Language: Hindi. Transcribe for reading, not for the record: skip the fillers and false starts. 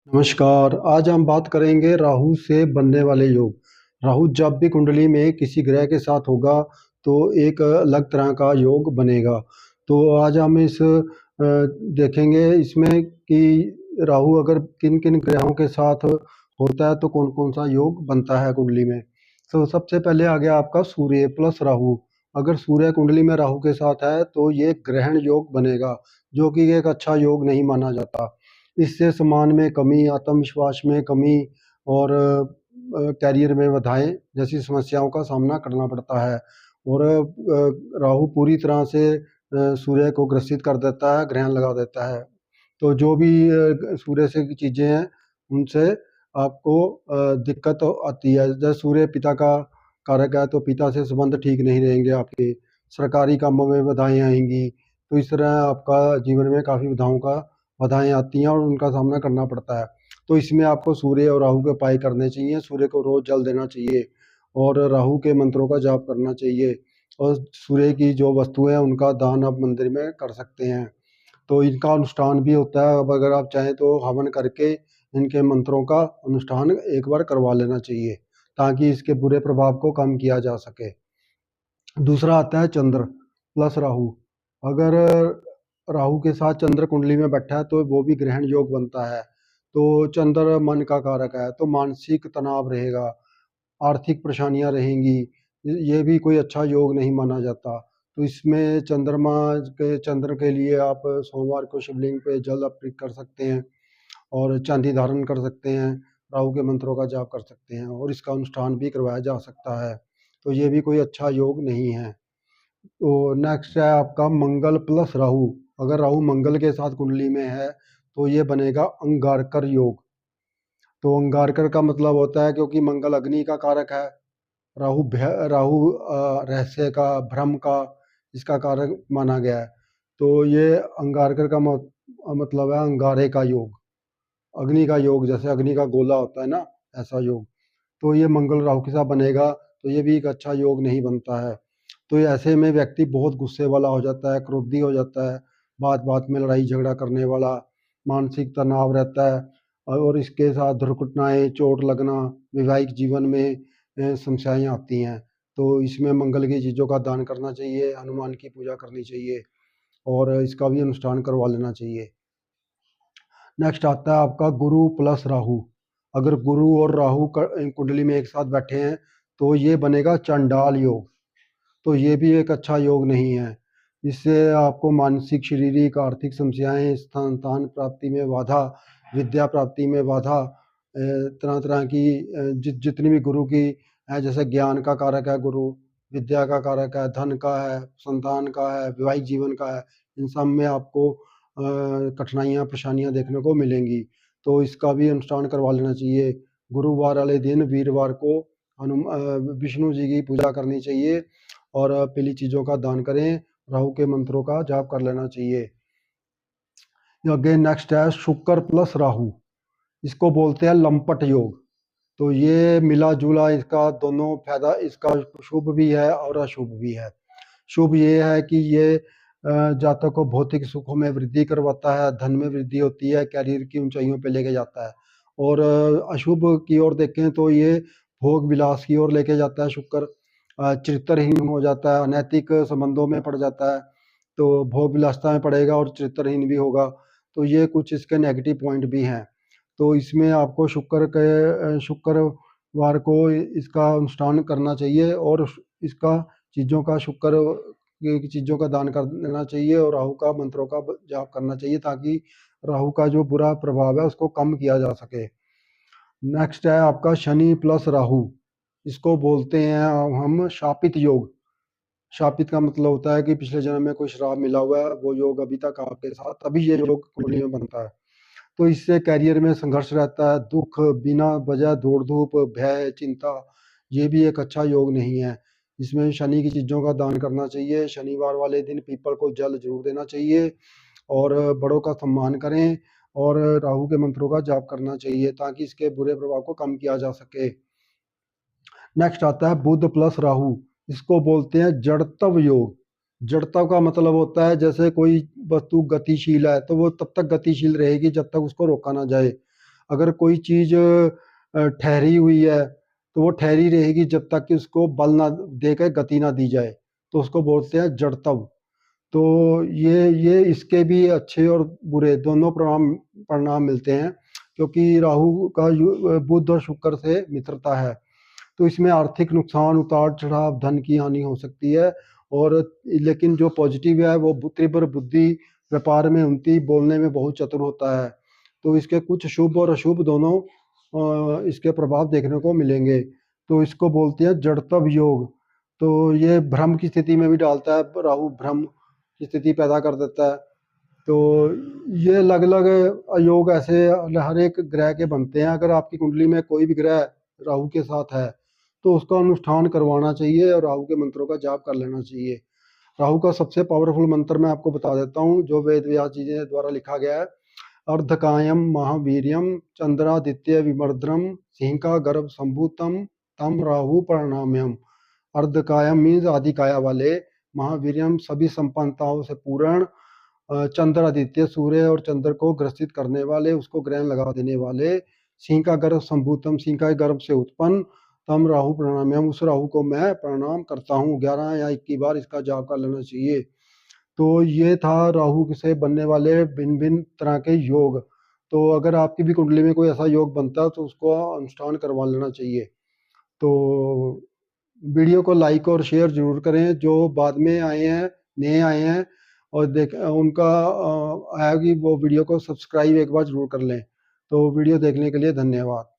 नमस्कार। आज हम बात करेंगे राहु से बनने वाले योग। राहु जब भी कुंडली में किसी ग्रह के साथ होगा तो एक अलग तरह का योग बनेगा। तो आज हम देखेंगे इसमें कि राहु अगर किन किन ग्रहों के साथ होता है तो कौन कौन सा योग बनता है कुंडली में। तो सबसे पहले आ गया आपका सूर्य प्लस राहु। अगर सूर्य कुंडली में राहु के साथ है तो ये ग्रहण योग बनेगा, जो कि एक अच्छा योग नहीं माना जाता। इससे सम्मान में कमी, आत्मविश्वास में कमी और करियर में बाधाएँ जैसी समस्याओं का सामना करना पड़ता है। और राहु पूरी तरह से सूर्य को ग्रसित कर देता है, ग्रहण लगा देता है। तो जो भी सूर्य से की चीज़ें हैं, उनसे आपको दिक्कत तो आती है। जैसे सूर्य पिता का कारक है, तो पिता से संबंध ठीक नहीं रहेंगे आपके, सरकारी कामों में बाधाएँ आएँगी। तो इस तरह आपका जीवन में काफ़ी बाधाएँ आती हैं और उनका सामना करना पड़ता है। तो इसमें आपको सूर्य और राहु के उपाय करने चाहिए। सूर्य को रोज़ जल देना चाहिए और राहु के मंत्रों का जाप करना चाहिए और सूर्य की जो वस्तुएँ हैं, उनका दान आप मंदिर में कर सकते हैं। तो इनका अनुष्ठान भी होता है। अब अगर आप चाहें तो हवन करके इनके मंत्रों का अनुष्ठान एक बार करवा लेना चाहिए, ताकि इसके बुरे प्रभाव को कम किया जा सके। दूसरा आता है चंद्र प्लस राहु। अगर राहु के साथ चंद्र कुंडली में बैठा है तो वो भी ग्रहण योग बनता है। तो चंद्र मन का कारक है, तो मानसिक तनाव रहेगा, आर्थिक परेशानियां रहेंगी। ये भी कोई अच्छा योग नहीं माना जाता। तो इसमें चंद्र के लिए आप सोमवार को शिवलिंग पे जल अर्पित कर सकते हैं और चांदी धारण कर सकते हैं, राहु के मंत्रों का जाप कर सकते हैं और इसका अनुष्ठान भी करवाया जा सकता है। तो ये भी कोई अच्छा योग नहीं है। तो नेक्स्ट है आपका मंगल प्लस राहु। अगर राहु मंगल के साथ कुंडली में है तो ये बनेगा अंगारकर योग। तो अंगारकर का मतलब होता है, क्योंकि मंगल अग्नि का कारक है, राहु रहस्य का, भ्रम का, इसका कारक माना गया है। तो ये अंगारकर का मतलब है अंगारे का योग, अग्नि का योग, जैसे अग्नि का गोला होता है ना, ऐसा योग। तो ये मंगल राहु के साथ बनेगा तो ये भी एक अच्छा योग नहीं बनता है। तो ये ऐसे में व्यक्ति बहुत गुस्से वाला हो जाता है, क्रोधी हो जाता है, बात बात में लड़ाई झगड़ा करने वाला, मानसिक तनाव रहता है और इसके साथ दुर्घटनाएं, चोट लगना, वैवाहिक जीवन में समस्याएं आती हैं। तो इसमें मंगल की चीज़ों का दान करना चाहिए, हनुमान की पूजा करनी चाहिए और इसका भी अनुष्ठान करवा लेना चाहिए। नेक्स्ट आता है आपका गुरु प्लस राहु। अगर गुरु और राहु कुंडली में एक साथ बैठे हैं तो ये बनेगा चंडाल योग। तो ये भी एक अच्छा योग नहीं है। इससे आपको मानसिक, शारीरिक, आर्थिक समस्याएं, संतान प्राप्ति में बाधा, विद्या प्राप्ति में बाधा, तरह तरह की जितनी भी गुरु की है, जैसे ज्ञान का कारक है गुरु, विद्या का कारक है, धन का है, संतान का है, वैवाहिक जीवन का है, इन सब में आपको कठिनाइयाँ, परेशानियाँ देखने को मिलेंगी। तो इसका भी अनुष्ठान करवा लेना चाहिए। गुरुवार वाले दिन, वीरवार को विष्णु जी की पूजा करनी चाहिए और पीली चीज़ों का दान करें, राहु के मंत्रों का जाप कर लेना चाहिए। अगेन नेक्स्ट है शुक्र प्लस राहु। इसको बोलते हैं लंपट योग। तो ये मिला जुला इसका दोनों फायदा, इसका शुभ भी है और अशुभ भी है। शुभ ये है कि ये जातक को भौतिक सुखों में वृद्धि करवाता है, धन में वृद्धि होती है, करियर की ऊंचाइयों पे लेके जाता है। और अशुभ की ओर देखें तो ये भोग विलास की ओर लेके जाता है शुक्र। चरित्रहीन हो जाता है, अनैतिक संबंधों में पड़ जाता है, तो भोग विलासता में पड़ेगा और चरित्रहीन भी होगा। तो ये कुछ इसके नेगेटिव पॉइंट भी हैं। तो इसमें आपको शुक्रवार को इसका अनुष्ठान करना चाहिए और इसका चीज़ों का की चीज़ों का दान कर देना चाहिए और राहु का मंत्रों का जाप करना चाहिए, ताकि राहु का जो बुरा प्रभाव है उसको कम किया जा सके। नेक्स्ट है आपका शनि प्लस राहु। इसको बोलते हैं हम शापित योग। शापित का मतलब होता है कि पिछले जन्म में कोई श्राप मिला हुआ है, वो योग अभी तक आपके साथ, तभी ये योग कुंडली में बनता है। तो इससे करियर में संघर्ष रहता है, दुख, बिना वजह दौड़ धूप, भय, चिंता, ये भी एक अच्छा योग नहीं है। इसमें शनि की चीज़ों का दान करना चाहिए। शनिवार वाले दिन पीपल को जल जरूर देना चाहिए और बड़ों का सम्मान करें और राहु के मंत्रों का जाप करना चाहिए, ताकि इसके बुरे प्रभाव को कम किया जा सके। नेक्स्ट आता है बुध प्लस राहु। इसको बोलते हैं जड़त्व योग। जड़त्व का मतलब होता है जैसे कोई वस्तु गतिशील है तो वो तब तक गतिशील रहेगी जब तक उसको रोका ना जाए। अगर कोई चीज़ ठहरी हुई है तो वो ठहरी रहेगी जब तक कि उसको बल ना देकर गति ना दी जाए, तो उसको बोलते हैं जड़त्व। तो ये इसके भी अच्छे और बुरे दोनों परिणाम परिणाम मिलते हैं, क्योंकि राहु का बुध और शुक्र से मित्रता है। तो इसमें आर्थिक नुकसान, उतार चढ़ाव, धन की हानि हो सकती है। और लेकिन जो पॉजिटिव है वो तीव्र बुद्धि, व्यापार में उन्नति, बोलने में बहुत चतुर होता है। तो इसके कुछ शुभ और अशुभ दोनों इसके प्रभाव देखने को मिलेंगे। तो इसको बोलते हैं जड़त्व योग। तो ये भ्रम की स्थिति में भी डालता है, राहु भ्रम की स्थिति पैदा कर देता है। तो ये अलग अलग योग ऐसे हर एक ग्रह के बनते हैं। अगर आपकी कुंडली में कोई भी ग्रह राहु के साथ है तो उसका अनुष्ठान करवाना चाहिए और राहु के मंत्रों का जाप कर लेना चाहिए। राहु का सबसे पावरफुल मंत्र मैं आपको बता देता हूँ, जो वेद व्यास जी के द्वारा लिखा गया है। अर्धकायम महावीर्यम चंद्रादित्य विमर्द्रम सिंह गर्भ संभूतम तम राहु प्रणाम्यम। अर्धकायम मीन्स आदि काया वाले, महावीर्यम सभी संपन्नताओं से पूर्ण, चंद्र आदित्य सूर्य और चंद्र को ग्रसित करने वाले, उसको ग्रहण लगा देने वाले, सिंह का गर्भ संभूतम सिंह का गर्भ से उत्पन्न, तम राहु प्रणाम्यम उस राहु को मैं प्रणाम करता हूँ। 11 या 21 बार इसका जाप कर लेना चाहिए। तो ये था राहु से बनने वाले भिन्न भिन्न तरह के योग। तो अगर आपकी भी कुंडली में कोई ऐसा योग बनता है तो उसको अनुष्ठान करवा लेना चाहिए। तो वीडियो को लाइक और शेयर जरूर करें। जो बाद में आए हैं, नए आए हैं और देख उनका आया कि वो वीडियो को सब्सक्राइब एक बार जरूर कर लें। तो वीडियो देखने के लिए धन्यवाद।